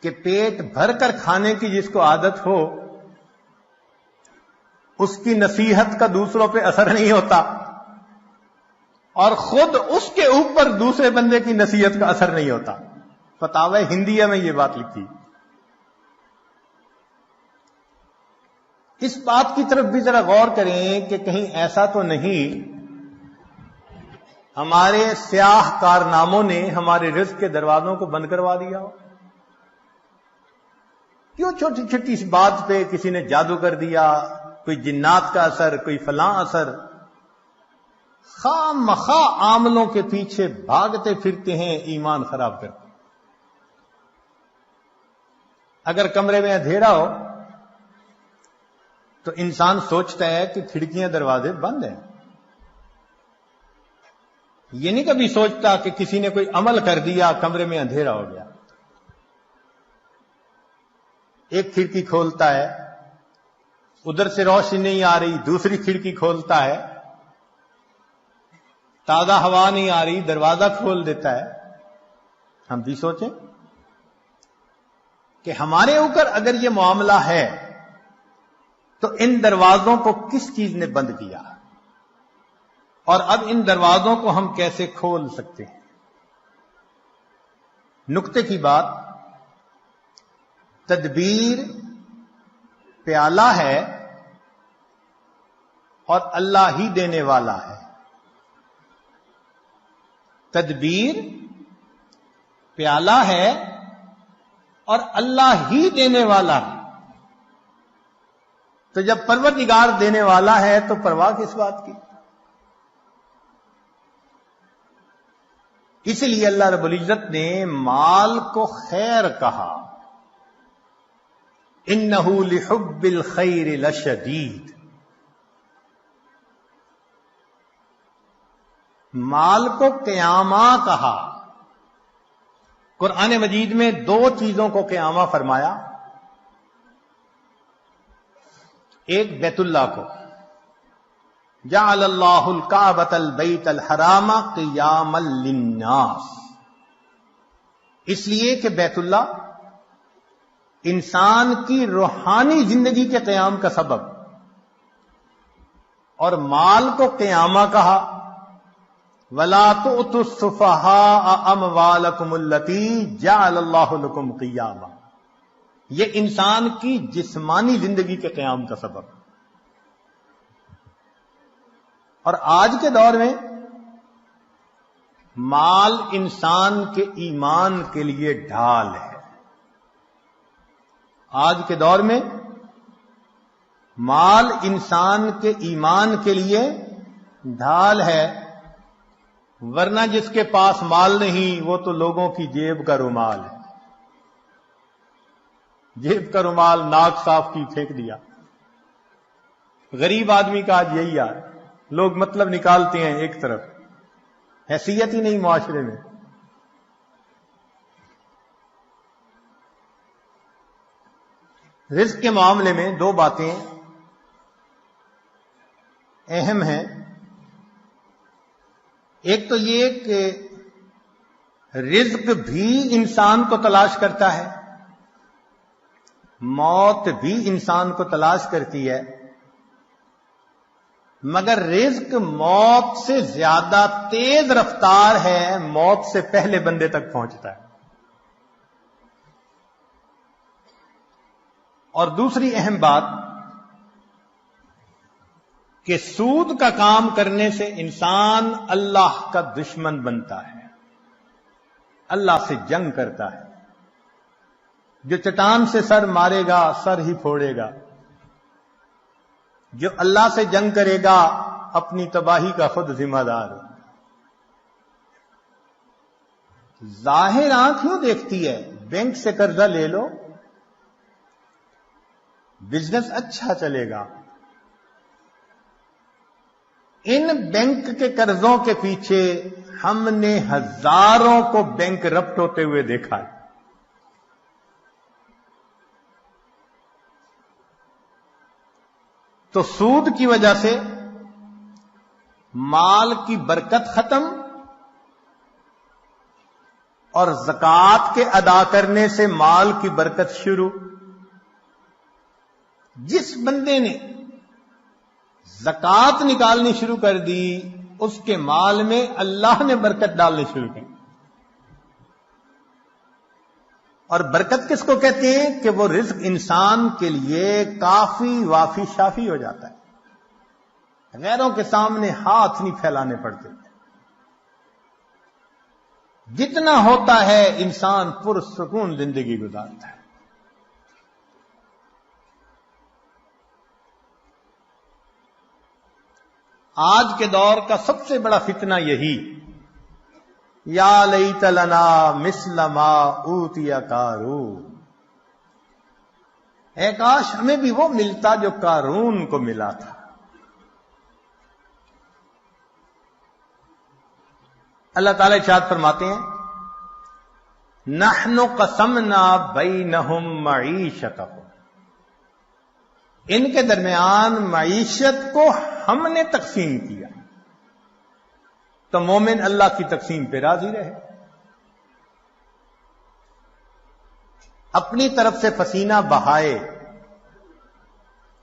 کہ پیٹ بھر کر کھانے کی جس کو عادت ہو اس کی نصیحت کا دوسروں پہ اثر نہیں ہوتا، اور خود اس کے اوپر دوسرے بندے کی نصیحت کا اثر نہیں ہوتا۔ فتاوی ہندیہ میں یہ بات لکھی۔ اس بات کی طرف بھی ذرا غور کریں کہ کہیں ایسا تو نہیں ہمارے سیاہ کارناموں نے ہمارے رزق کے دروازوں کو بند کروا دیا ہو؟ کیوں چھوٹی چھوٹی اس بات پہ کسی نے جادو کر دیا، کوئی جنات کا اثر، کوئی فلاں اثر، خواہ مخواہ عاملوں کے پیچھے بھاگتے پھرتے ہیں، ایمان خراب کرتے۔ اگر کمرے میں اندھیرا ہو تو انسان سوچتا ہے کہ کھڑکیاں دروازے بند ہیں، یہ نہیں کبھی سوچتا کہ کسی نے کوئی عمل کر دیا، کمرے میں اندھیرا ہو گیا۔ ایک کھڑکی کھولتا ہے، ادھر سے روشنی نہیں آ رہی، دوسری کھڑکی کھولتا ہے، تازہ ہوا نہیں آ رہی، دروازہ کھول دیتا ہے۔ ہم بھی سوچیں کہ ہمارے اوپر اگر یہ معاملہ ہے تو ان دروازوں کو کس چیز نے بند کیا، اور اب ان دروازوں کو ہم کیسے کھول سکتے ہیں؟ نکتے کی بات، تدبیر پیالہ ہے اور اللہ ہی دینے والا ہے۔ تدبیر پیالہ ہے اور اللہ ہی دینے والا ہے۔ تو جب پروردگار دینے والا ہے تو پرواہ کس بات کی؟ اس لیے اللہ رب العزت نے مال کو خیر کہا، انہ لحب الخیر لشدید۔ مال کو قیامہ کہا۔ قرآن مجید میں دو چیزوں کو قیامہ فرمایا، ایک بیت اللہ کو، جعل اللہ الکعبۃ البیت الحرام قیاما للناس، اس لیے کہ بیت اللہ انسان کی روحانی زندگی کے قیام کا سبب، اور مال کو قیامہ کہا، وَلَا تُؤْتُوا السُّفَهَاءَ أَمْوَالَكُمُ الَّتِي جَعَلَ اللَّهُ لَكُمْ قِيَامًا، یہ انسان کی جسمانی زندگی کے قیام کا سبب۔ اور آج کے دور میں مال انسان کے ایمان کے لیے ڈھال ہے۔ آج کے دور میں مال انسان کے ایمان کے لیے ڈھال ہے، ورنہ جس کے پاس مال نہیں وہ تو لوگوں کی جیب کا رومال ہے۔ جیب کا رومال ناک صاف کی پھینک دیا۔ غریب آدمی کا آج یہی ہے، لوگ مطلب نکالتے ہیں ایک طرف، حیثیت ہی نہیں معاشرے میں۔ رزق کے معاملے میں دو باتیں اہم ہیں۔ ایک تو یہ کہ رزق بھی انسان کو تلاش کرتا ہے، موت بھی انسان کو تلاش کرتی ہے، مگر رزق موت سے زیادہ تیز رفتار ہے، موت سے پہلے بندے تک پہنچتا ہے۔ اور دوسری اہم بات کہ سود کا کام کرنے سے انسان اللہ کا دشمن بنتا ہے، اللہ سے جنگ کرتا ہے۔ جو چٹان سے سر مارے گا سر ہی پھوڑے گا، جو اللہ سے جنگ کرے گا اپنی تباہی کا خود ذمہ دار۔ ظاہر آنکھ کیوں دیکھتی ہے؟ بینک سے قرضہ لے لو، بزنس اچھا چلے گا۔ ان بینک کے قرضوں کے پیچھے ہم نے ہزاروں کو بینک رپٹ ہوتے ہوئے دیکھا ہے۔ تو سود کی وجہ سے مال کی برکت ختم اور زکوٰۃ کے ادا کرنے سے مال کی برکت شروع. جس بندے نے زکوٰۃ نکالنی شروع کر دی اس کے مال میں اللہ نے برکت ڈالنی شروع کی. اور برکت کس کو کہتے ہیں کہ وہ رزق انسان کے لیے کافی وافی شافی ہو جاتا ہے، غیروں کے سامنے ہاتھ نہیں پھیلانے پڑتے. جتنا ہوتا ہے انسان پرسکون زندگی گزارتا ہے. آج کے دور کا سب سے بڑا فتنہ یہی، یا لیت لنا مثل ما اوتی قارون، اے کاش ہمیں بھی وہ ملتا جو قارون کو ملا تھا. اللہ تعالیٰ ارشاد فرماتے ہیں نحن قسمنا بینہم معیشتہم، ان کے درمیان معیشت کو ہم نے تقسیم کیا. تو مومن اللہ کی تقسیم پہ راضی رہے. اپنی طرف سے پسینہ بہائے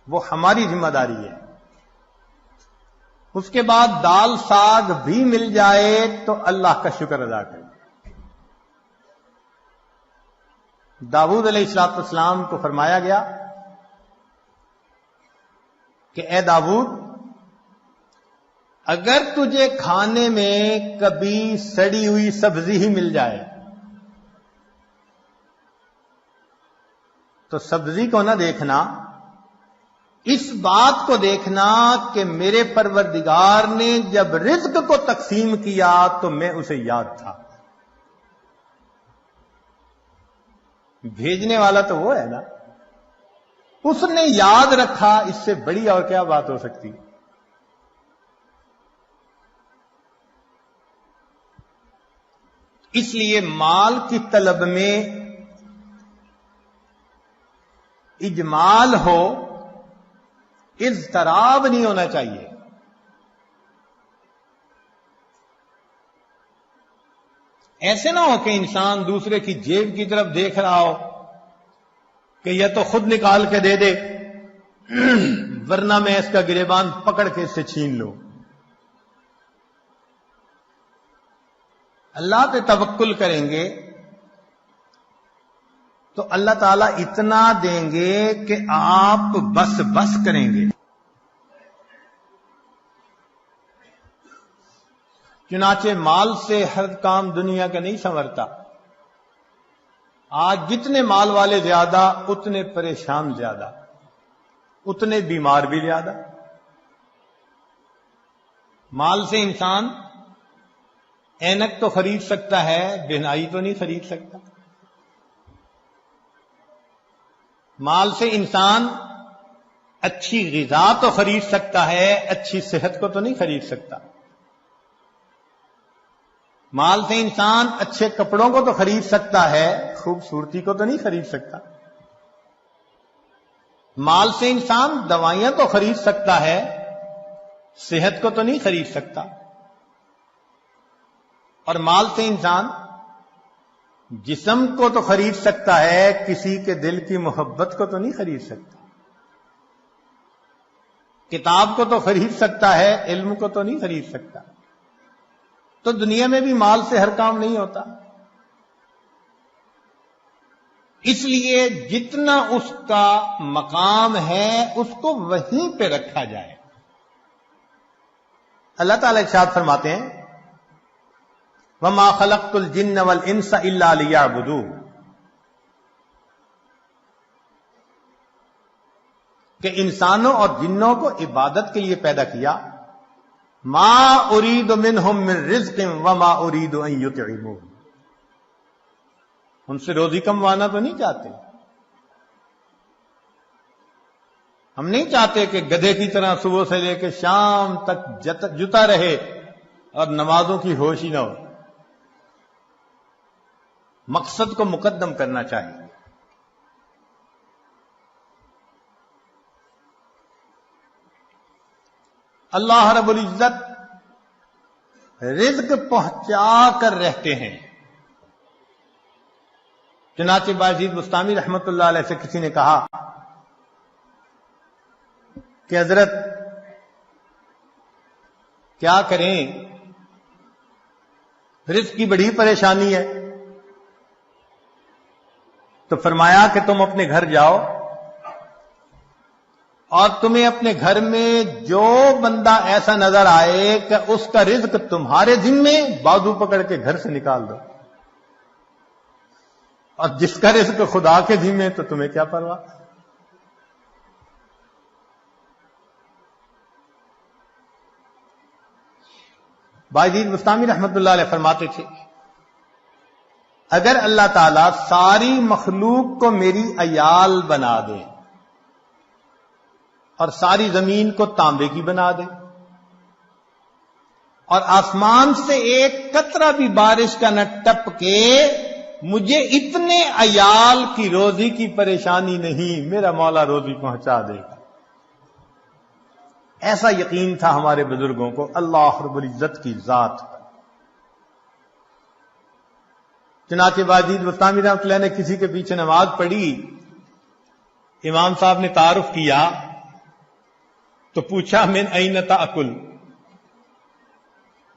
وہ ہماری ذمہ داری ہے. اس کے بعد دال ساگ بھی مل جائے تو اللہ کا شکر ادا کرے. داؤد علیہ السلام کو فرمایا گیا کہ اے داؤد، اگر تجھے کھانے میں کبھی سڑی ہوئی سبزی ہی مل جائے تو سبزی کو نہ دیکھنا، اس بات کو دیکھنا کہ میرے پروردگار نے جب رزق کو تقسیم کیا تو میں اسے یاد تھا. بھیجنے والا تو وہ ہے نا، اس نے یاد رکھا. اس سے بڑی اور کیا بات ہو سکتی. اس لیے مال کی طلب میں اجمال ہو، اضطراب نہیں ہونا چاہیے. ایسے نہ ہو کہ انسان دوسرے کی جیب کی طرف دیکھ رہا ہو کہ یا تو خود نکال کے دے دے ورنہ میں اس کا گریبان پکڑ کے اس سے چھین لوں. اللہ پہ توکل کریں گے تو اللہ تعالیٰ اتنا دیں گے کہ آپ بس بس کریں گے. چنانچہ مال سے ہر کام دنیا کا نہیں سنورتا. آج جتنے مال والے زیادہ اتنے پریشان زیادہ، اتنے بیمار بھی زیادہ. مال سے انسان اینک تو خرید سکتا ہے، بہنائی تو نہیں خرید سکتا. مال سے انسان اچھی غذا تو خرید سکتا ہے، اچھی صحت کو تو نہیں خرید سکتا. مال سے انسان اچھے کپڑوں کو تو خرید سکتا ہے، خوبصورتی کو تو نہیں خرید سکتا. مال سے انسان دوائیاں تو خرید سکتا ہے، صحت کو تو نہیں خرید سکتا. اور مال سے انسان جسم کو تو خرید سکتا ہے، کسی کے دل کی محبت کو تو نہیں خرید سکتا. کتاب کو تو خرید سکتا ہے، علم کو تو نہیں خرید سکتا. تو دنیا میں بھی مال سے ہر کام نہیں ہوتا. اس لیے جتنا اس کا مقام ہے اس کو وہیں پہ رکھا جائے. اللہ تعالی ارشاد فرماتے ہیں وَمَا خَلَقْتُ الْجِنَّ وَالْإِنسَ إِلَّا لِيَعْبُدُونِ، کہ انسانوں اور جنوں کو عبادت کے لیے پیدا کیا. ما اريد منهم من رزق وما اريد ان يطعمون، ان سے روزی کموانا تو نہیں چاہتے. ہم نہیں چاہتے کہ گدھے کی طرح صبح سے لے کے شام تک جتا رہے اور نمازوں کی ہوش ہی نہ ہو. مقصد کو مقدم کرنا چاہیے. اللہ رب العزت رزق پہنچا کر رہتے ہیں. چنانچہ باجید بستامی رحمت اللہ علیہ سے کسی نے کہا کہ حضرت کیا کریں، رزق کی بڑی پریشانی ہے. تو فرمایا کہ تم اپنے گھر جاؤ اور تمہیں اپنے گھر میں جو بندہ ایسا نظر آئے کہ اس کا رزق تمہارے ذمے، بازو پکڑ کے گھر سے نکال دو. اور جس کا رزق خدا کے ذمے تو تمہیں کیا پرواہ. باجید بستامی رحمت اللہ علیہ فرماتے تھے اگر اللہ تعالیٰ ساری مخلوق کو میری عیال بنا دے اور ساری زمین کو تانبے کی بنا دے اور آسمان سے ایک قطرہ بھی بارش کا نہ ٹپ کے، مجھے اتنے عیال کی روزی کی پریشانی نہیں، میرا مولا روزی پہنچا دے گا. ایسا یقین تھا ہمارے بزرگوں کو اللہ رب العزت کی ذات پر. چنانچہ باجید بستامی رحمۃ اللہ نے کسی کے پیچھے نماز پڑھی، امام صاحب نے تعارف کیا تو پوچھا من این تاکل،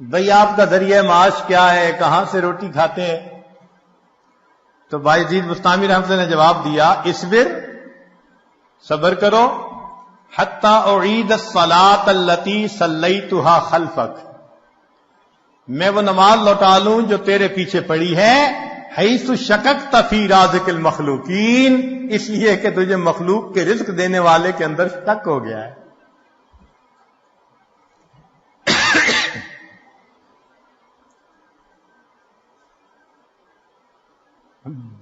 بھئی آپ کا ذریعہ معاش کیا ہے، کہاں سے روٹی کھاتے ہیں؟ تو باجید بستامی رحمۃ اللہ نے جواب دیا اصبر، صبر کرو، حتی اعید الصلاۃ التی صلیتها خلفک، میں وہ نماز لوٹا لوں جو تیرے پیچھے پڑی ہے، حیث شککت فی رازق المخلوقین، اس لیے کہ تجھے مخلوق کے رزق دینے والے کے اندر شک ہو گیا ہے.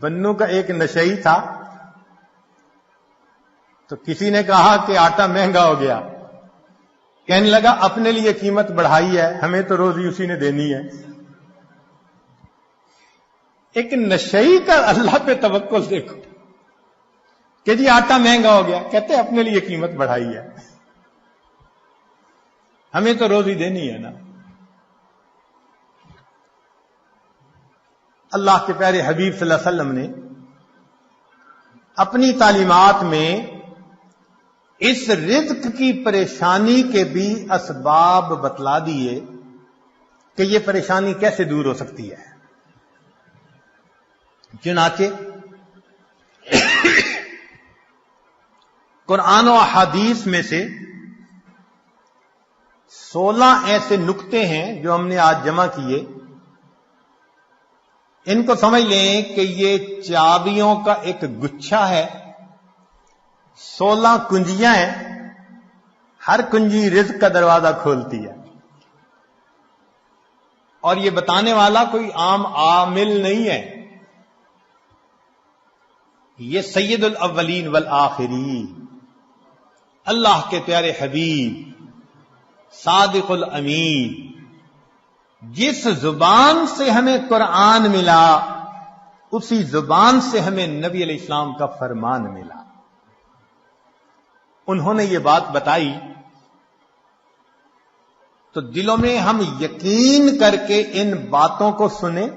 بنو کا ایک نشئی تھا تو کسی نے کہا کہ آٹا مہنگا ہو گیا، کہنے لگا اپنے لیے قیمت بڑھائی ہے، ہمیں تو روزی اسی نے دینی ہے. ایک نشئی کا اللہ پہ توکل دیکھو کہ جی آٹا مہنگا ہو گیا، کہتے اپنے لیے قیمت بڑھائی ہے، ہمیں تو روزی دینی ہے نا. اللہ کے پیارے حبیب صلی اللہ علیہ وسلم نے اپنی تعلیمات میں اس رزق کی پریشانی کے بھی اسباب بتلا دیے کہ یہ پریشانی کیسے دور ہو سکتی ہے. چنانچہ قرآن و احادیث میں سے 16 ایسے نکتے ہیں جو ہم نے آج جمع کیے. ان کو سمجھ لیں کہ یہ چابیوں کا ایک گچھا ہے، 16 کنجیاں ہیں، ہر کنجی رزق کا دروازہ کھولتی ہے. اور یہ بتانے والا کوئی عام عامل نہیں ہے، یہ سید الاولین والآخرین اللہ کے پیارے حبیب صادق الامین، جس زبان سے ہمیں قرآن ملا اسی زبان سے ہمیں نبی علیہ السلام کا فرمان ملا. انہوں نے یہ بات بتائی تو دلوں میں ہم یقین کر کے ان باتوں کو سنیں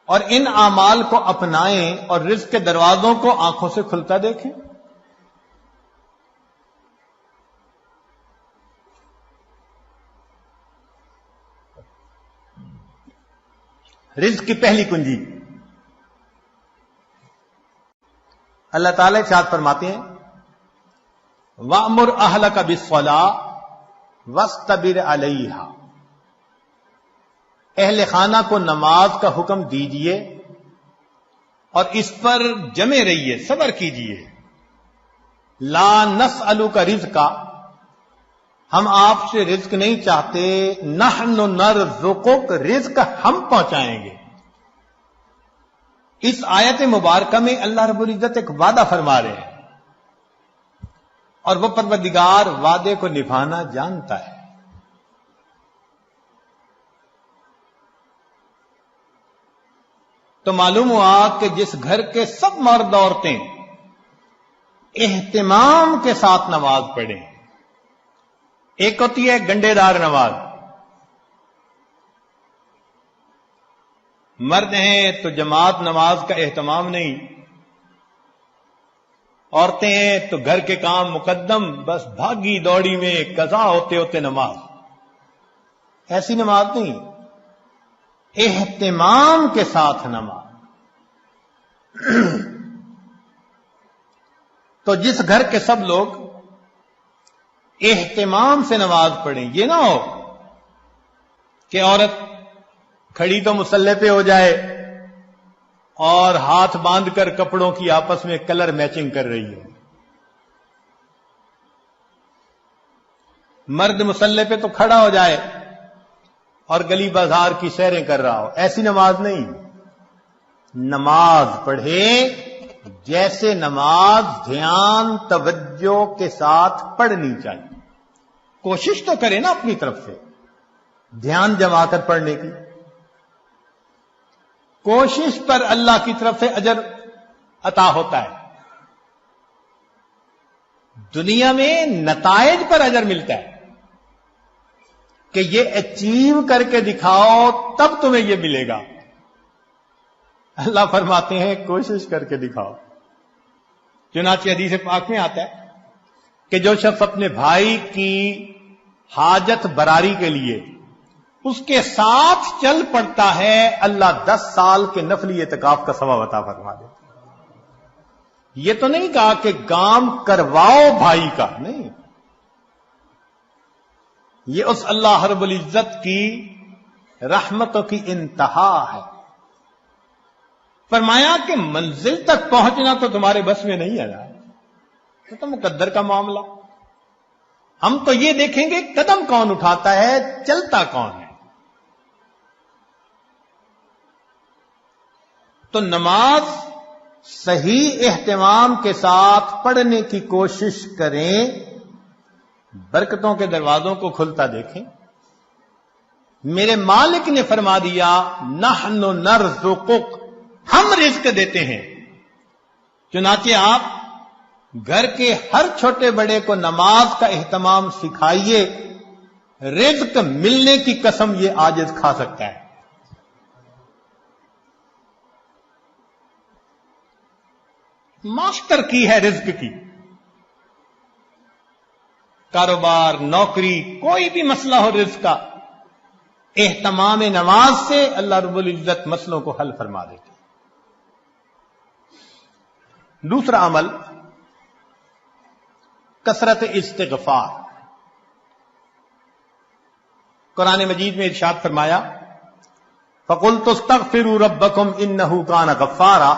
اور ان اعمال کو اپنائیں اور رزق کے دروازوں کو آنکھوں سے کھلتا دیکھیں. رزق کی پہلی کنجی اللہ تعالی ارشاد فرماتے ہیں وَأْمُرْ أَهْلَكَ بِالصَّلَاةِ وَاسْتَبِرْ عَلَيْهَا، اہل خانہ کو نماز کا حکم دیجئے اور اس پر جمے رہیے، صبر کیجئے. لا نسألک رزقا، ہم آپ سے رزق نہیں چاہتے، نحن نرزقک، رزق ہم پہنچائیں گے. اس آیت مبارکہ میں اللہ رب العزت ایک وعدہ فرما رہے ہیں اور وہ پروردگار وعدے کو نبھانا جانتا ہے. تو معلوم ہوا کہ جس گھر کے سب مرد عورتیں اہتمام کے ساتھ نماز پڑھیں، ایک ہوتی ہے گنڈے دار نماز، مرد ہیں تو جماعت نماز کا اہتمام نہیں، عورتیں ہیں تو گھر کے کام مقدم، بس بھاگی دوڑی میں قضا ہوتے ہوتے نماز. ایسی نماز نہیں، اہتمام کے ساتھ نماز. تو جس گھر کے سب لوگ اہتمام سے نماز پڑھیں، یہ نہ ہو کہ عورت کھڑی تو مصلی پہ ہو جائے اور ہاتھ باندھ کر کپڑوں کی آپس میں کلر میچنگ کر رہی ہو. مرد مصلی پہ تو کھڑا ہو جائے اور گلی بازار کی سیریں کر رہا ہو. ایسی نماز نہیں. نماز پڑھے جیسے نماز دھیان توجہ کے ساتھ پڑھنی چاہیے. کوشش تو کرے نا اپنی طرف سے دھیان جما کر پڑھنے کی. کوشش پر اللہ کی طرف سے اجر عطا ہوتا ہے. دنیا میں نتائج پر اجر ملتا ہے کہ یہ اچیو کر کے دکھاؤ تب تمہیں یہ ملے گا. اللہ فرماتے ہیں کوشش کر کے دکھاؤ. چنانچہ حدیث پاک میں آتا ہے کہ جو شخص اپنے بھائی کی حاجت براری کے لیے اس کے ساتھ چل پڑتا ہے، اللہ 10 سال کے نفلی اعتکاف کا ثواب عطا فرما دے. یہ تو نہیں کہا کہ کام کرواؤ بھائی کا، نہیں. یہ اس اللہ رب العزت کی رحمتوں کی انتہا ہے. فرمایا کہ منزل تک پہنچنا تو تمہارے بس میں نہیں ہے نا، تو مقدر کا معاملہ. ہم تو یہ دیکھیں گے قدم کون اٹھاتا ہے، چلتا کون ہے. تو نماز صحیح اہتمام کے ساتھ پڑھنے کی کوشش کریں، برکتوں کے دروازوں کو کھلتا دیکھیں. میرے مالک نے فرما دیا نحن نرزقک، ہم رزق دیتے ہیں. چنانچہ آپ گھر کے ہر چھوٹے بڑے کو نماز کا اہتمام سکھائیے، رزق ملنے کی قسم یہ عاجز کھا سکتا ہے. ماسٹر کی ہے رزق کی. کاروبار، نوکری، کوئی بھی مسئلہ ہو رزق کا، اہتمام نماز سے اللہ رب العزت مسئلوں کو حل فرما دیتے. دوسرا عمل کثرت استغفار. قرآن مجید میں ارشاد فرمایا فَقُلْتُ اسْتَغْفِرُوا رَبَّكُمْ إِنَّهُ كَانَ غَفَّارًا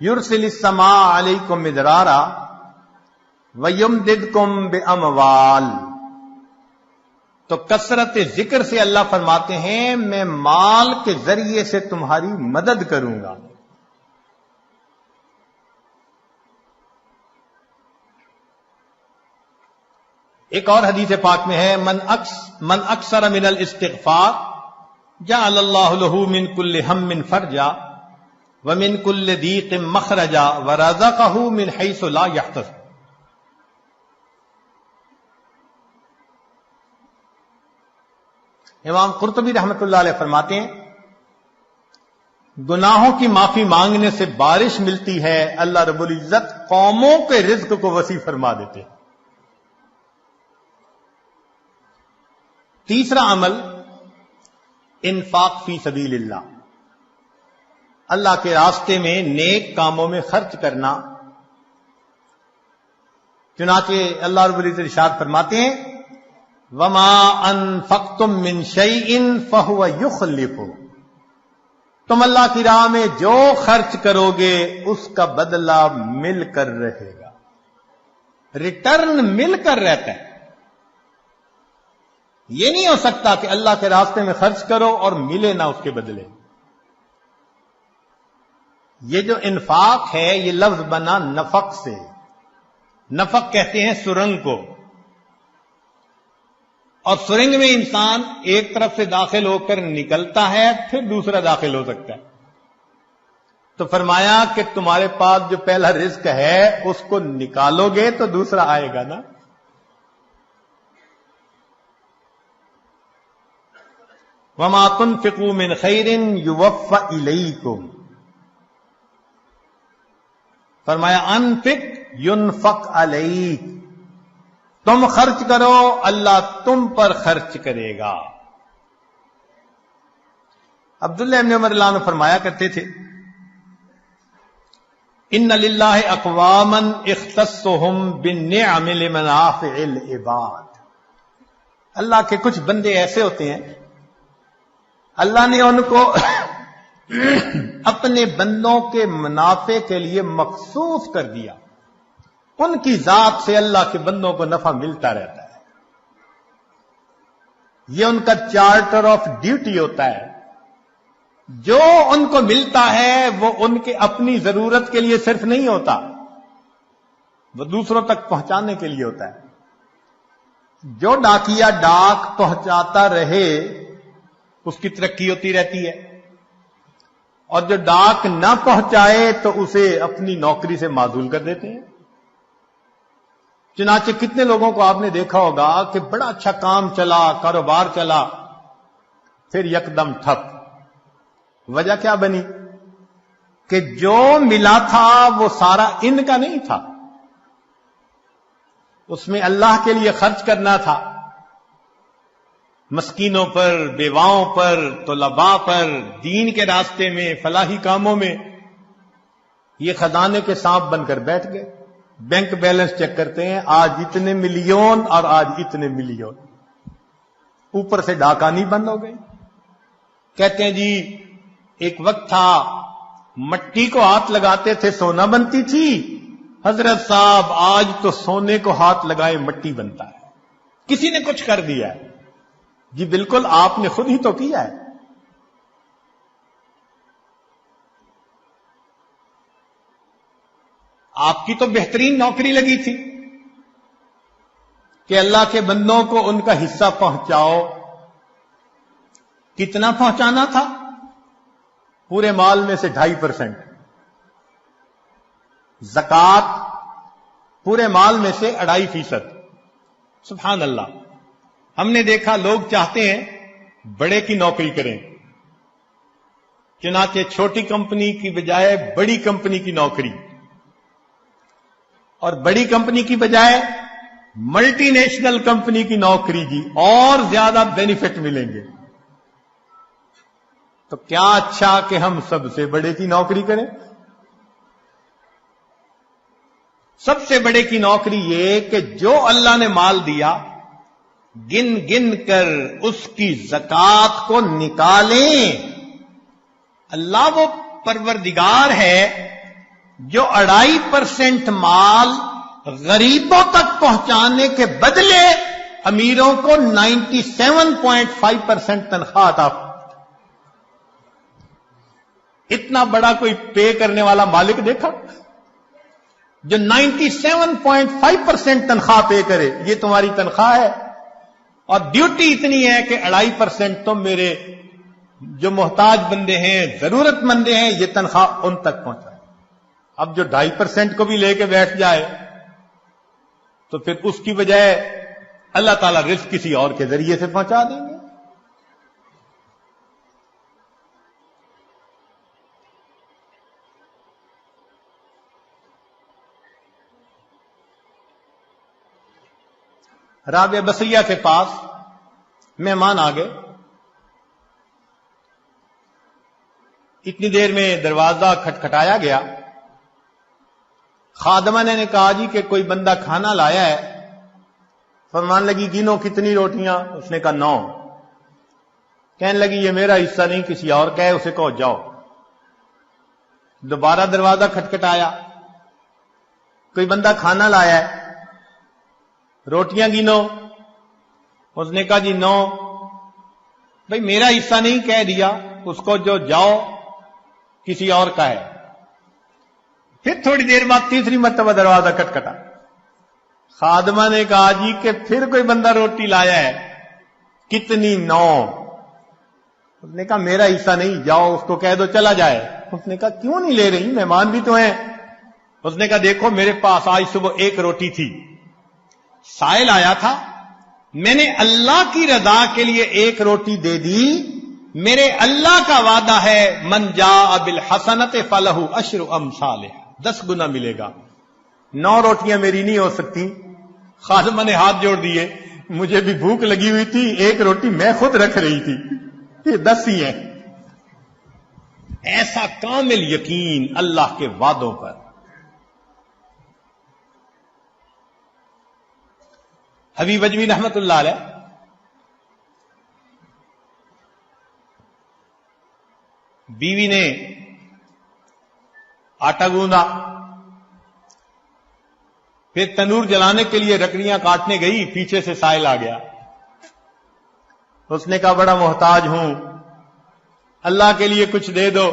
يُرْسِلِ السَّمَاءَ عَلَيْكُمْ مِدْرَارًا وَيُمْدِدْكُمْ بِأَمْوَالٍ. تو کثرت ذکر سے اللہ فرماتے ہیں میں مال کے ذریعے سے تمہاری مدد کروں گا. ایک اور حدیث پاک میں ہے من اکثر من الاستغفار جعل اللہ له من كل هم فرجا ومن كل ضيق مخرجا ورزقه من حيث لا يحتسب. امام قرطبی رحمۃ اللہ علیہ فرماتے ہیں گناہوں کی معافی مانگنے سے بارش ملتی ہے، اللہ رب العزت قوموں کے رزق کو وسیع فرما دیتے ہیں. تیسرا عمل انفاق فی سبیل اللہ، اللہ کے راستے میں نیک کاموں میں خرچ کرنا. چنانچہ اللہ رب العزت ارشاد فرماتے ہیں وما انفقتم من شیء فهو یخلفہ. تم اللہ کی راہ میں جو خرچ کرو گے اس کا بدلہ مل کر رہے گا، ریٹرن مل کر رہتا ہے. یہ نہیں ہو سکتا کہ اللہ کے راستے میں خرچ کرو اور ملے نہ اس کے بدلے. یہ جو انفاق ہے یہ لفظ بنا نفق سے. نفق کہتے ہیں سرنگ کو، اور سرنگ میں انسان ایک طرف سے داخل ہو کر نکلتا ہے پھر دوسرا داخل ہو سکتا ہے. تو فرمایا کہ تمہارے پاس جو پہلا رزق ہے اس کو نکالو گے تو دوسرا آئے گا نا. وما تنفقوا من خیر یوفى الیکم، فرمایا انفق ينفق علیک، تم خرچ کرو اللہ تم پر خرچ کرے گا۔ عبداللہ ابن عمر اللہ عنہ فرمایا کرتے تھے ان للہ اقواما اختصهم بالنعم لمنافع العباد، اللہ کے کچھ بندے ایسے ہوتے ہیں اللہ نے ان کو اپنے بندوں کے منافع کے لیے مخصوص کر دیا، ان کی ذات سے اللہ کے بندوں کو نفع ملتا رہتا ہے، یہ ان کا چارٹر آف ڈیوٹی ہوتا ہے، جو ان کو ملتا ہے وہ ان کے اپنی ضرورت کے لیے صرف نہیں ہوتا، وہ دوسروں تک پہنچانے کے لیے ہوتا ہے۔ جو ڈاکیا ڈاک پہنچاتا رہے اس کی ترقی ہوتی رہتی ہے، اور جو ڈاک نہ پہنچائے تو اسے اپنی نوکری سے معزول کر دیتے ہیں۔ چنانچہ کتنے لوگوں کو آپ نے دیکھا ہوگا کہ بڑا اچھا کام چلا، کاروبار چلا، پھر یکدم ٹھپ۔ وجہ کیا بنی؟ کہ جو ملا تھا وہ سارا ان کا نہیں تھا، اس میں اللہ کے لیے خرچ کرنا تھا، مسکینوں پر، بیواؤں پر، طلباء پر، دین کے راستے میں، فلاحی کاموں میں، یہ خزانے کے سانپ بن کر بیٹھ گئے۔ بینک بیلنس چیک کرتے ہیں، آج اتنے ملین اور آج اتنے ملین، اوپر سے ڈاکانی بند ہو گئی۔ کہتے ہیں جی ایک وقت تھا مٹی کو ہاتھ لگاتے تھے سونا بنتی تھی، حضرت صاحب آج تو سونے کو ہاتھ لگائے مٹی بنتا ہے، کسی نے کچھ کر دیا ہے؟ جی بالکل آپ نے خود ہی تو کیا ہے۔ آپ کی تو بہترین نوکری لگی تھی کہ اللہ کے بندوں کو ان کا حصہ پہنچاؤ۔ کتنا پہنچانا تھا؟ پورے مال میں سے 2.5%، زکوٰۃ پورے مال میں سے 2.5%۔ سبحان اللہ، ہم نے دیکھا لوگ چاہتے ہیں بڑے کی نوکری کریں، چنانچہ چھوٹی کمپنی کی بجائے بڑی کمپنی کی نوکری، اور بڑی کمپنی کی بجائے ملٹی نیشنل کمپنی کی نوکری جی، اور زیادہ بینیفٹ ملیں گے۔ تو کیا اچھا کہ ہم سب سے بڑے کی نوکری کریں؟ سب سے بڑے کی نوکری یہ کہ جو اللہ نے مال دیا گن گن کر اس کی زکوٰۃ کو نکالیں۔ اللہ وہ پروردگار ہے جو 2.5% مال غریبوں تک پہنچانے کے بدلے امیروں کو 97.5% تنخواہ عطا۔ اتنا بڑا کوئی پے کرنے والا مالک دیکھا جو 97.5% تنخواہ پے کرے؟ یہ تمہاری تنخواہ ہے، اور ڈیوٹی اتنی ہے کہ 2.5% تم میرے جو محتاج بندے ہیں، ضرورت مندے ہیں، یہ تنخواہ ان تک پہنچائے۔ اب جو 2.5% کو بھی لے کے بیٹھ جائے تو پھر اس کی بجائے اللہ تعالیٰ رزق کسی اور کے ذریعے سے پہنچا دیں گے۔ رابعہ بصریہ کے پاس مہمان آ گئے، اتنی دیر میں دروازہ کھٹکھٹایا گیا، خادمہ نے کہا جی کہ کوئی بندہ کھانا لایا ہے۔ فرمان لگی گنو کتنی روٹیاں؟ اس نے کہا 9۔ کہنے لگی یہ میرا حصہ نہیں، کسی اور کا ہے، اسے کہو جاؤ۔ دوبارہ دروازہ کھٹکھٹایا، کوئی بندہ کھانا لایا ہے، روٹیاں گنو۔ اس نے کہا جی 9۔ بھئی میرا حصہ نہیں کہہ دیا، اس کو جو جاؤ کسی اور کا ہے۔ پھر تھوڑی دیر بعد تیسری مرتبہ دروازہ کھٹکھٹا، خادمہ نے کہا جی کہ پھر کوئی بندہ روٹی لایا ہے، کتنی؟ 9۔ اس نے کہا میرا حصہ نہیں، جاؤ اس کو کہہ دو چلا جائے۔ اس نے کہا کیوں نہیں لے رہی، مہمان بھی تو ہیں۔ اس نے کہا دیکھو میرے پاس آج صبح 1 روٹی تھی، سائل آیا تھا، میں نے اللہ کی رضا کے لیے 1 روٹی دے دی، میرے اللہ کا وعدہ ہے من جاء بالحسنۃ فلہ عشر امثالھا، 10 گنا ملے گا۔ 9 روٹیاں میری نہیں ہو سکتی، خادمہ نے ہاتھ جوڑ دیے، مجھے بھی بھوک لگی ہوئی تھی، 1 روٹی میں خود رکھ رہی تھی، یہ 10 ہی ہیں۔ ایسا کامل یقین اللہ کے وعدوں پر۔ حبیب اجمی رحمت اللہ علیہ بیوی نے آٹا گوندا، پھر تنور جلانے کے لیے لکڑیاں کاٹنے گئی، پیچھے سے سائل آ گیا۔ اس نے کہا بڑا محتاج ہوں، اللہ کے لیے کچھ دے دو۔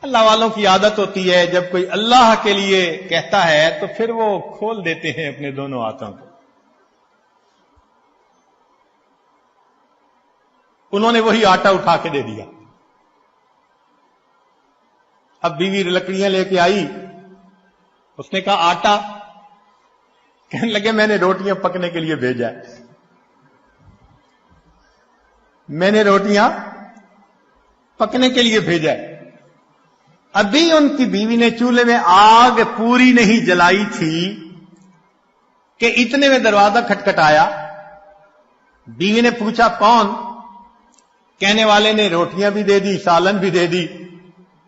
اللہ والوں کی عادت ہوتی ہے جب کوئی اللہ کے لیے کہتا ہے تو پھر وہ کھول دیتے ہیں اپنے دونوں ہاتھوں کو۔ انہوں نے وہی آٹا اٹھا کے دے دیا۔ اب بیوی لکڑیاں لے کے آئی، اس نے کہا آٹا، کہنے لگے میں نے روٹیاں پکنے کے لیے بھیجا ہے، میں نے روٹیاں پکنے کے لیے بھیجا ہے۔ ابھی ان کی بیوی نے چولہے میں آگ پوری نہیں جلائی تھی کہ اتنے میں دروازہ کھٹکھٹایا۔ بیوی نے پوچھا کون؟ کہنے والے نے روٹیاں بھی دے دی، سالن بھی دے دی۔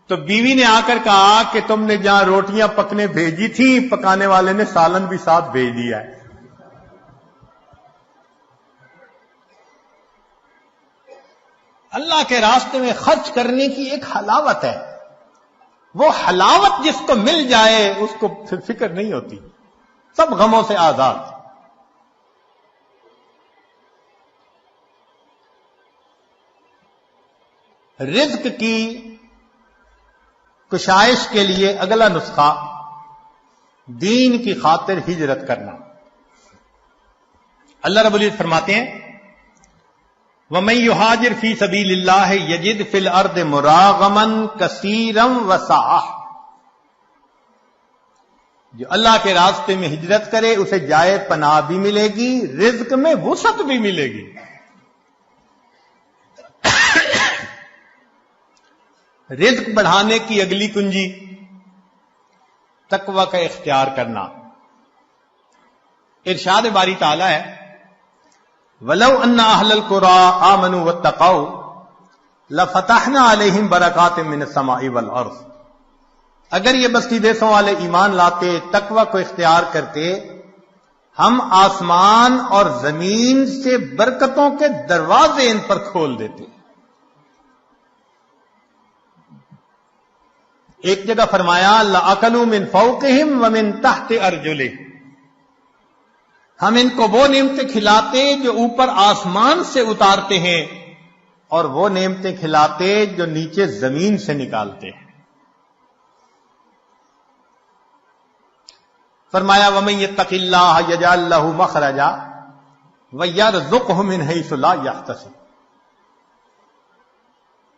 تو بیوی نے آ کر کہا کہ تم نے جہاں روٹیاں پکنے بھیجی تھیں، پکانے والے نے سالن بھی ساتھ بھیج دیا ہے۔ اللہ کے راستے میں خرچ کرنے کی ایک حلاوت ہے، وہ حلاوت جس کو مل جائے اس کو پھر فکر نہیں ہوتی، سب غموں سے آزاد۔ رزق کی کشائش کے لیے اگلا نسخہ دین کی خاطر ہجرت کرنا۔ اللہ رب العزت فرماتے ہیں وَمَن يُهَاجِرْ فِي سَبِيلِ اللَّهِ يَجِدْ فِي الْأَرْضِ مُرَاغَمًا كَثِيرًا وَسَعَةً، جو اللہ کے راستے میں ہجرت کرے اسے جائے پناہ بھی ملے گی، رزق میں وسعت بھی ملے گی۔ رزق بڑھانے کی اگلی کنجی تقوی کا اختیار کرنا۔ ارشاد باری تعالی ہے وَلَوْ أَنَّ أَهْلَ الْقُرَىٰ آمَنُوا وَاتَّقَوْا لَفَتَحْنَا عَلَيْهِمْ بَرَكَاتٍ مِّنَ السَّمَاءِ وَالْأَرْضِ، اگر یہ بستی دیسوں والے ایمان لاتے، تقوی کو اختیار کرتے، ہم آسمان اور زمین سے برکتوں کے دروازے ان پر کھول دیتے۔ ایک جگہ فرمایا لَأَكَلُوا مِن فَوْقِهِمْ وَمِن تَحْتِ أَرْجُلِهِمْ، ہم ان کو وہ نعمتیں کھلاتے جو اوپر آسمان سے اتارتے ہیں اور وہ نعمتیں کھلاتے جو نیچے زمین سے نکالتے ہیں۔ فرمایا وَمَن يَتَّقِ اللَّهَ يَجْعَل لَّهُ مَخْرَجًا وَيَرْزُقْهُ مِنْ حَيْثُ لَا يَحْتَسِبُ،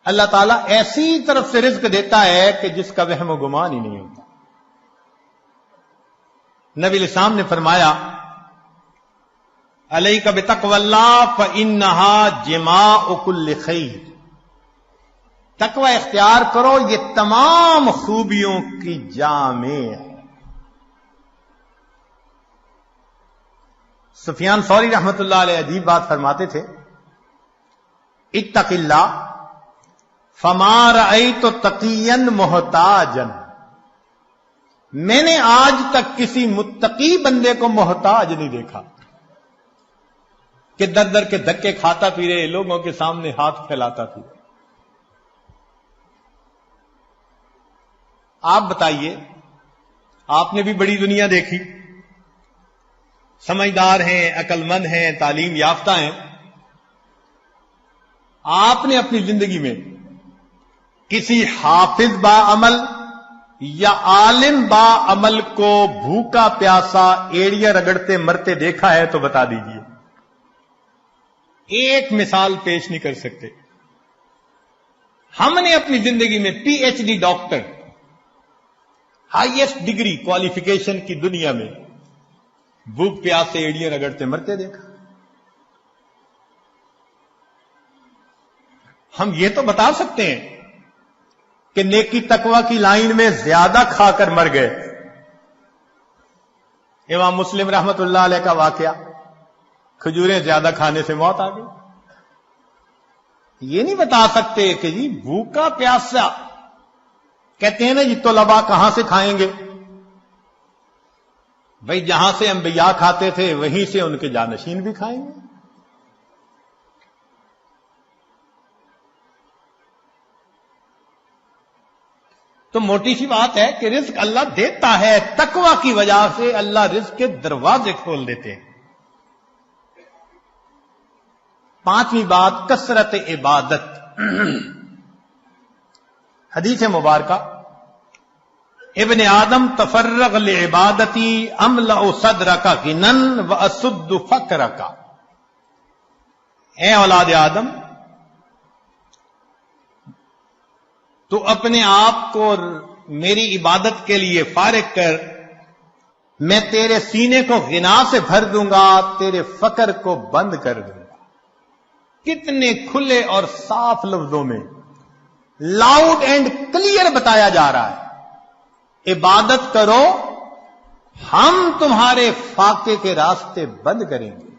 اللہ تعالیٰ ایسی طرف سے رزق دیتا ہے کہ جس کا وہم و گمان ہی نہیں ہوتا۔ نبی علیہ السلام نے فرمایا علیک بتقوی اللہ فإنہا جماع کل خیر، تقوی اختیار کرو، یہ تمام خوبیوں کی جامع ہے۔ سفیان ثوری رحمت اللہ علیہ عجیب بات فرماتے تھے اتق اللہ فما رأیت تقیا محتاجا، میں نے آج تک کسی متقی بندے کو محتاج نہیں دیکھا کہ در در کے دھکے کھاتا پھرے، لوگوں کے سامنے ہاتھ پھیلاتا پھرے۔ آپ بتائیے، آپ نے بھی بڑی دنیا دیکھی، سمجھدار ہیں، عقل مند ہیں، تعلیم یافتہ ہیں، آپ نے اپنی زندگی میں کسی حافظ با عمل یا عالم با عمل کو بھوکا پیاسا ایڑیاں رگڑتے مرتے دیکھا ہے تو بتا دیجئے۔ ایک مثال پیش نہیں کر سکتے۔ ہم نے اپنی زندگی میں P H D doctor, highest degree qualification کی دنیا میں بھوک پیاس سے ایڑیاں رگڑتے مرتے دیکھا۔ ہم یہ تو بتا سکتے ہیں کہ نیکی تقوی کی لائن میں زیادہ کھا کر مر گئے. امام مسلم رحمت اللہ علیہ کا واقعہ، کھجوریں زیادہ کھانے سے موت آ گئی. یہ نہیں بتا سکتے کہ جی بھوکا پیاسا، کہتے ہیں نا جی طلباء کہاں سے کھائیں گے؟ بھئی جہاں سے انبیاء کھاتے تھے وہیں سے ان کے جانشین بھی کھائیں گے. تو موٹی سی بات ہے کہ رزق اللہ دیتا ہے، تقوی کی وجہ سے اللہ رزق کے دروازے کھول دیتے ہیں. پانچویں بات، کثرت عبادت. حدیث مبارکہ، ابن آدم تفرغ لعبادتی املأ صدرک غنا واسد فقرک. اے اولاد آدم، تو اپنے آپ کو میری عبادت کے لیے فارغ کر، میں تیرے سینے کو غنا سے بھر دوں گا، تیرے فقر کو بند کر دوں گا. کتنے کھلے اور صاف لفظوں میں، لاؤڈ اینڈ کلیئر بتایا جا رہا ہے، عبادت کرو، ہم تمہارے فاقے کے راستے بند کریں گے،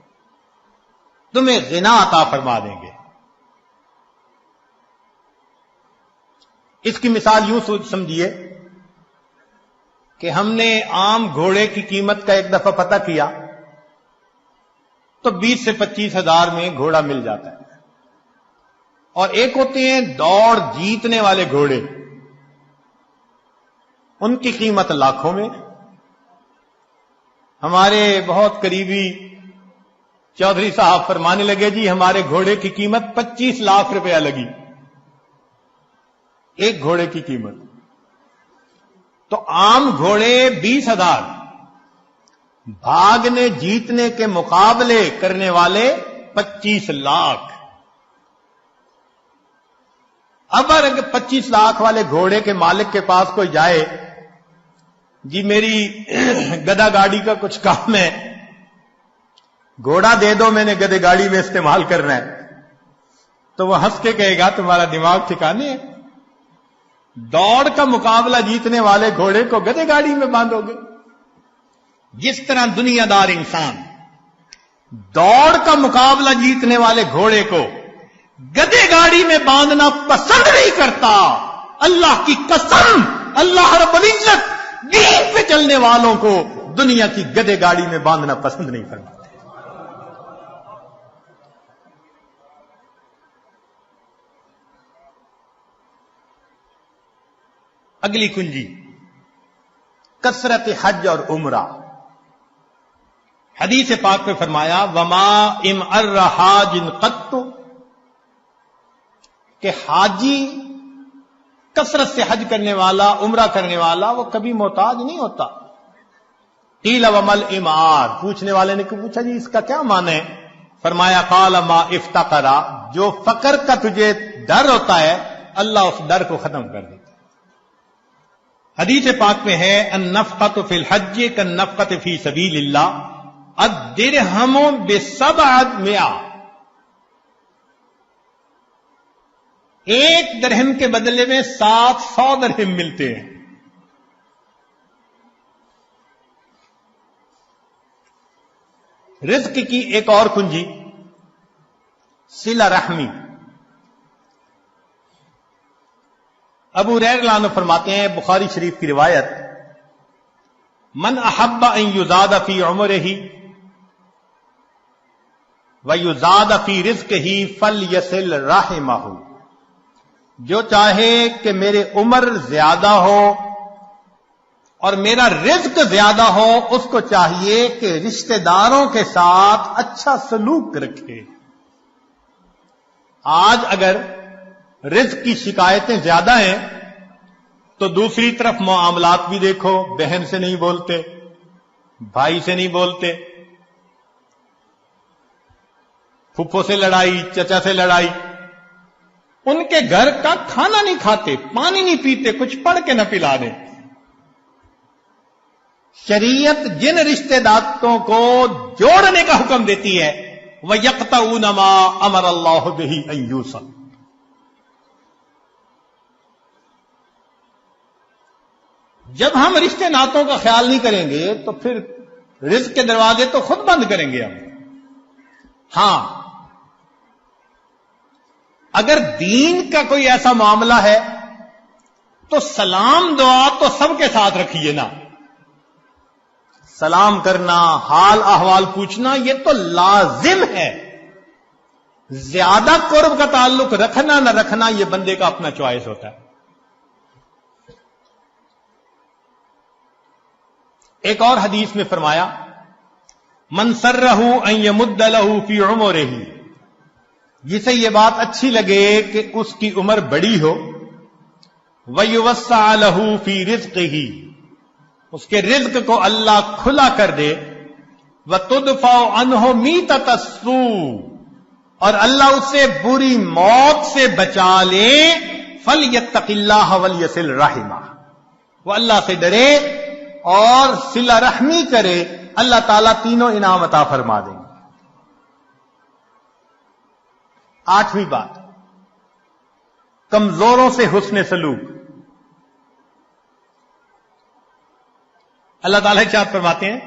تمہیں غنا عطا فرما دیں گے. اس کی مثال یوں سمجھیے کہ ہم نے عام گھوڑے کی قیمت کا ایک دفعہ پتہ کیا تو 20 سے 25 ہزار میں گھوڑا مل جاتا ہے. اور ایک ہوتے ہیں دوڑ جیتنے والے گھوڑے، ان کی قیمت لاکھوں میں. ہمارے بہت قریبی چودھری صاحب فرمانے لگے جی ہمارے گھوڑے کی قیمت 25 لاکھ روپیہ لگی، ایک گھوڑے کی قیمت. تو عام گھوڑے 20,000، بھاگنے جیتنے کے مقابلے کرنے والے 25 لاکھ. اب اگر 25 لاکھ والے گھوڑے کے مالک کے پاس کوئی جائے، جی میری گدا گاڑی کا کچھ کام ہے، گھوڑا دے دو، میں نے گدے گاڑی میں استعمال کرنا ہے، تو وہ ہنس کے کہے گا تمہارا دماغ ٹھکانے ہے، دوڑ کا مقابلہ جیتنے والے گھوڑے کو گدے گاڑی میں باندھو گے. جس طرح دنیا دار انسان دوڑ کا مقابلہ جیتنے والے گھوڑے کو گدے گاڑی میں باندھنا پسند نہیں کرتا، اللہ کی قسم اللہ رب العزت دین پہ چلنے والوں کو دنیا کی گدے گاڑی میں باندھنا پسند نہیں فرماتے. اگلی کنجی، کثرت حج اور عمرہ. حدیث پاک میں فرمایا وما امعر حاج قط، کہ حاجی کثرت سے حج کرنے والا، عمرہ کرنے والا، وہ کبھی محتاج نہیں ہوتا. قیل ومل امعار، پوچھنے والے نے پوچھا جی اس کا کیا معنی ہے؟ فرمایا قال ما افتقرا، جو فقر کا تجھے ڈر ہوتا ہے اللہ اس ڈر کو ختم کر دیتا. حدیث پاک میں ہے النفقۃ فی الحج کالنفقۃ فی سبیل اللہ، الدرہم ب700، ایک درہم کے بدلے میں 700 درہم ملتے ہیں. رزق کی ایک اور کنجی، صلہ رحمی. ابو ہریرہ رضی اللہ عنہ فرماتے ہیں، بخاری شریف کی روایت، من احب ان یزاد فی عمرہ ویزاد فی رزقہ فلیصل رحمہ، جو چاہے کہ میرے عمر زیادہ ہو اور میرا رزق زیادہ ہو، اس کو چاہیے کہ رشتہ داروں کے ساتھ اچھا سلوک رکھے. آج اگر رزق کی شکایتیں زیادہ ہیں تو دوسری طرف معاملات بھی دیکھو، بہن سے نہیں بولتے، بھائی سے نہیں بولتے، پھپھو سے لڑائی، چچا سے لڑائی، ان کے گھر کا کھانا نہیں کھاتے، پانی نہیں پیتے، کچھ پڑھ کے نہ پلا دیں. شریعت جن رشتہ داروں کو جوڑنے کا حکم دیتی ہے وَيَقْطَعُونَ مَا أَمَرَ اللَّهُ بِهِ أَن يُوصَلَ، جب ہم رشتے ناتوں کا خیال نہیں کریں گے تو پھر رزق کے دروازے تو خود بند کریں گے ہم. ہاں، اگر دین کا کوئی ایسا معاملہ ہے تو سلام دعا تو سب کے ساتھ رکھیے نا. سلام کرنا، حال احوال پوچھنا، یہ تو لازم ہے. زیادہ قرب کا تعلق رکھنا نہ رکھنا یہ بندے کا اپنا چوائس ہوتا ہے. ایک اور حدیث میں فرمایا من سرہ ان یمد لہ فی عمرہ، جسے یہ بات اچھی لگے کہ اس کی عمر بڑی ہو، ویوسع لہ فی رزقہ، اس کے رزق کو اللہ کھلا کر دے، وتدفع عنہ میتۃ السوء، اور اللہ اسے بری موت سے بچا لے، فلیتق اللہ ولیصل رحمہ، وہ اللہ سے ڈرے اور صلہ رحمی کرے، اللہ تعالیٰ تینوں انعام عطا فرما دیں گے. 8ویں بات، کمزوروں سے حسن سلوک. اللہ تعالیٰ ارشاد فرماتے ہیں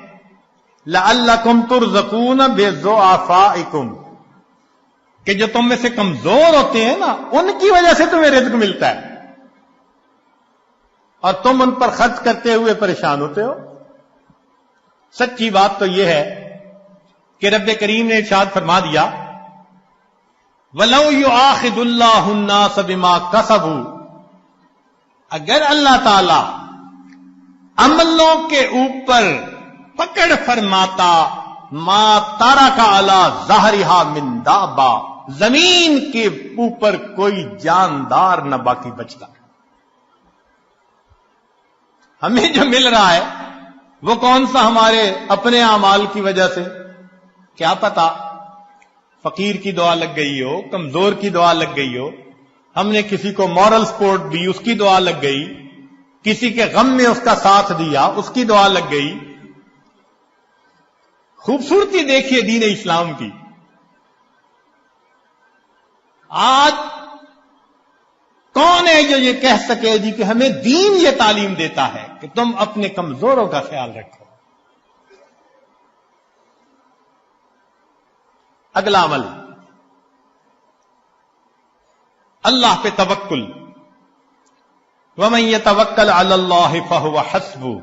لعلکم ترزقون بضعفائکم، کہ جو تم میں سے کمزور ہوتے ہیں نا ان کی وجہ سے تمہیں رزق ملتا ہے اور تم ان پر خرچ کرتے ہوئے پریشان ہوتے ہو. سچی بات تو یہ ہے کہ رب کریم نے ارشاد فرما دیا وَلَوْ يُؤَاخِذُ اللَّهُ النَّاسَ بِمَا كَسَبُوا، اگر اللہ تعالی عملوں کے اوپر پکڑ فرماتا، ما ترک علی ظہرہا من دابہ، زمین کے اوپر کوئی جاندار نہ باقی بچتا. ہمیں جو مل رہا ہے وہ کون سا ہمارے اپنے اعمال کی وجہ سے؟ کیا پتا فقیر کی دعا لگ گئی ہو، کمزور کی دعا لگ گئی ہو، ہم نے کسی کو مورل سپورٹ دی اس کی دعا لگ گئی، کسی کے غم میں اس کا ساتھ دیا اس کی دعا لگ گئی. خوبصورتی دیکھیے دین اسلام کی. آج کون ہے جو یہ کہہ سکے جی کہ ہمیں دین یہ تعلیم دیتا ہے کہ تم اپنے کمزوروں کا خیال رکھو. اگلا عمل، اللہ پہ توکل. وَمَن يَتَوَكَّلْ عَلَى اللَّهِ فَهُوَ حَسْبُهُ،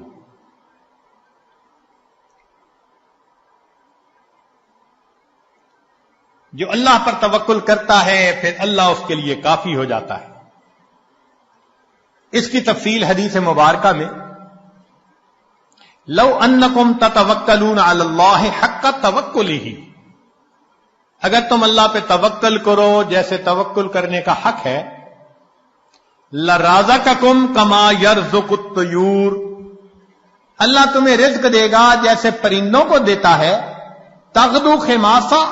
جو اللہ پر توکل کرتا ہے پھر اللہ اس کے لیے کافی ہو جاتا ہے. اس کی تفصیل حدیث مبارکہ میں لو انکم تتوکلون علی اللہ حق توکلہ، اگر تم اللہ پہ توکل کرو جیسے توکل کرنے کا حق ہے، لرازقکم کما یرزق الطیور، اللہ تمہیں رزق دے گا جیسے پرندوں کو دیتا ہے. تغدو خماسا،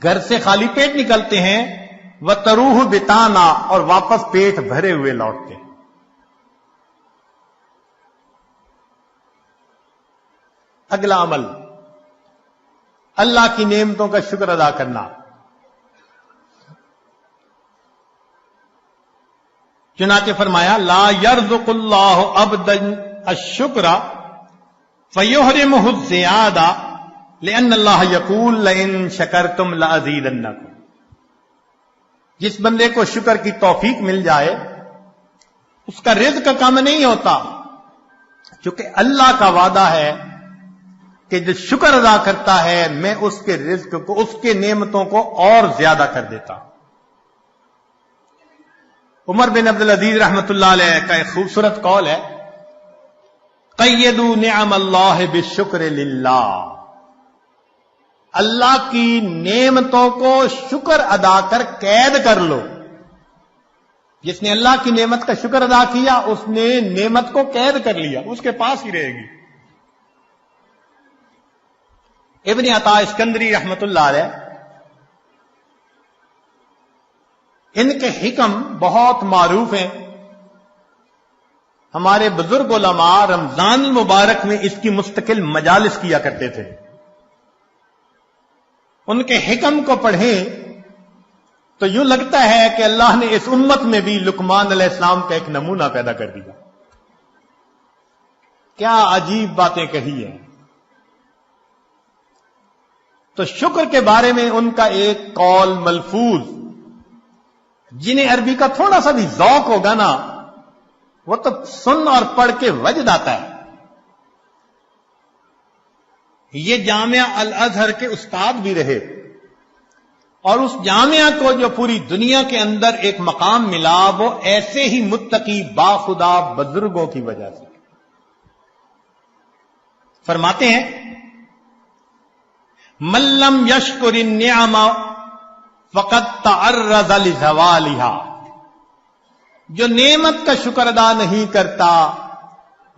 گھر سے خالی پیٹ نکلتے ہیں، وتروح بتانا، اور واپس پیٹ بھرے ہوئے لوٹتے ہیں. اگلا عمل، اللہ کی نعمتوں کا شکر ادا کرنا. چنانچہ فرمایا لا یرزق اللہ عبدا الشکر فیحرمہ الزیادہ لأن اللہ یقول لئن شکرتم لأزیدنکم. جس بندے کو شکر کی توفیق مل جائے اس کا رزق کم نہیں ہوتا، کیونکہ اللہ کا وعدہ ہے کہ جو شکر ادا کرتا ہے میں اس کے رزق کو، اس کے نعمتوں کو اور زیادہ کر دیتا. عمر بن عبدالعزیز رحمت اللہ علیہ کا ایک خوبصورت قول ہے قیدوا نعم اللہ بالشکر للہ، اللہ کی نعمتوں کو شکر ادا کر قید کر لو. جس نے اللہ کی نعمت کا شکر ادا کیا اس نے نعمت کو قید کر لیا، اس کے پاس ہی رہے گی. ابن عطا اسکندری رحمت اللہ علیہ، ان کے حکم بہت معروف ہیں. ہمارے بزرگ علماء رمضان المبارک میں اس کی مستقل مجالس کیا کرتے تھے. ان کے حکم کو پڑھیں تو یوں لگتا ہے کہ اللہ نے اس امت میں بھی لقمان علیہ السلام کا ایک نمونہ پیدا کر دیا. کیا عجیب باتیں کہی ہیں. تو شکر کے بارے میں ان کا ایک قول ملفوظ، جنہیں عربی کا تھوڑا سا بھی ذوق ہوگا نا، وہ تو سن اور پڑھ کے وجد آتا ہے. یہ جامعہ الازہر کے استاد بھی رہے، اور اس جامعہ کو جو پوری دنیا کے اندر ایک مقام ملا، وہ ایسے ہی متقی باخدا بزرگوں کی وجہ سے. فرماتے ہیں من لم یشکر النعم فقد تعرض لزوالها، جو نعمت کا شکر ادا نہیں کرتا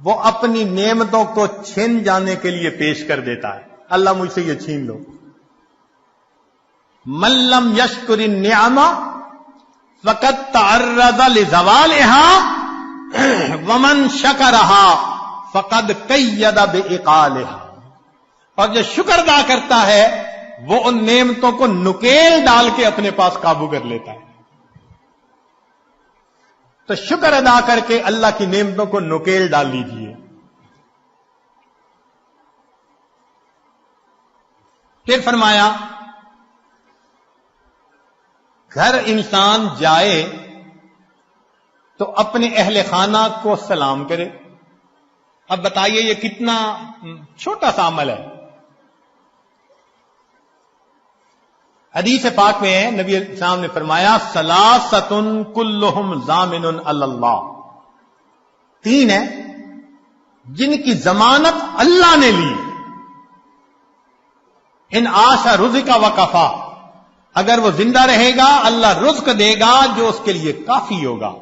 وہ اپنی نعمتوں کو چھن جانے کے لیے پیش کر دیتا ہے. اللہ مجھ سے یہ چھین لو. من لم یشکر النعم فقد تعرض لزوالها ومن شکرها فقد قید بعقالها، اور جو شکر ادا کرتا ہے وہ ان نعمتوں کو نکیل ڈال کے اپنے پاس قابو کر لیتا ہے. تو شکر ادا کر کے اللہ کی نعمتوں کو نکیل ڈال لیجیے. پھر فرمایا گھر انسان جائے تو اپنے اہل خانہ کو سلام کرے. اب بتائیے یہ کتنا چھوٹا سا عمل ہے. حدیث پاک میں ہے، نبی علیہ السلام نے فرمایا ثلاثۃ کلھم ضامن علی اللہ، تین ہیں جن کی ضمانت اللہ نے لی. ان عاش رزق وکفا، اگر وہ زندہ رہے گا اللہ رزق دے گا جو اس کے لیے کافی ہوگا.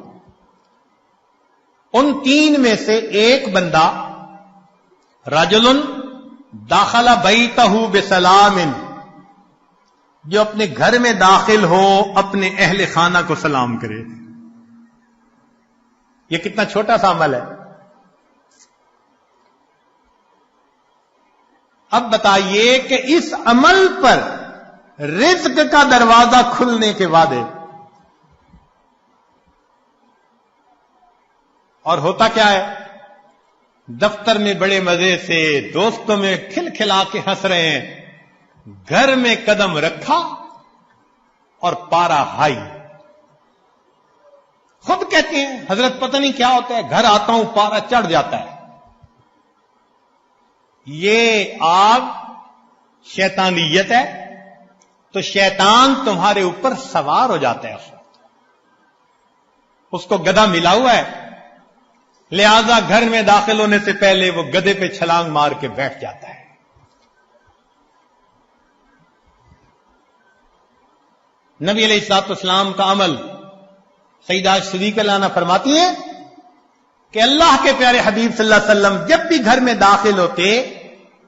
ان تین میں سے ایک بندہ رجل داخل بیتہ بسلام، جو اپنے گھر میں داخل ہو اپنے اہل خانہ کو سلام کرے. یہ کتنا چھوٹا سا عمل ہے. اب بتائیے کہ اس عمل پر رزق کا دروازہ کھلنے کے وعدے، اور ہوتا کیا ہے؟ دفتر میں بڑے مزے سے دوستوں میں کھل کھلا کے ہنس رہے ہیں، گھر میں قدم رکھا اور پارا ہائی. خود کہتے ہیں حضرت پتہ نہیں کیا ہوتا ہے، گھر آتا ہوں پارا چڑھ جاتا ہے. یہ آگ شیطانیت ہے، تو شیطان تمہارے اوپر سوار ہو جاتا ہے. اس کو گدھا ملا ہوا ہے، لہذا گھر میں داخل ہونے سے پہلے وہ گدھے پہ چھلانگ مار کے بیٹھ جاتا ہے. نبی علیہ الصلوۃ والسلام کا عمل، سیدہ صدیقہ لانا فرماتی ہیں کہ اللہ کے پیارے حبیب صلی اللہ علیہ وسلم جب بھی گھر میں داخل ہوتے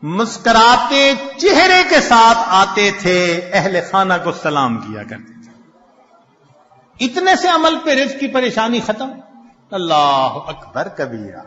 مسکراتے چہرے کے ساتھ آتے تھے، اہل خانہ کو سلام کیا کرتے تھے. اتنے سے عمل پہ رزق کی پریشانی ختم. اللہ اکبر کبیرہ.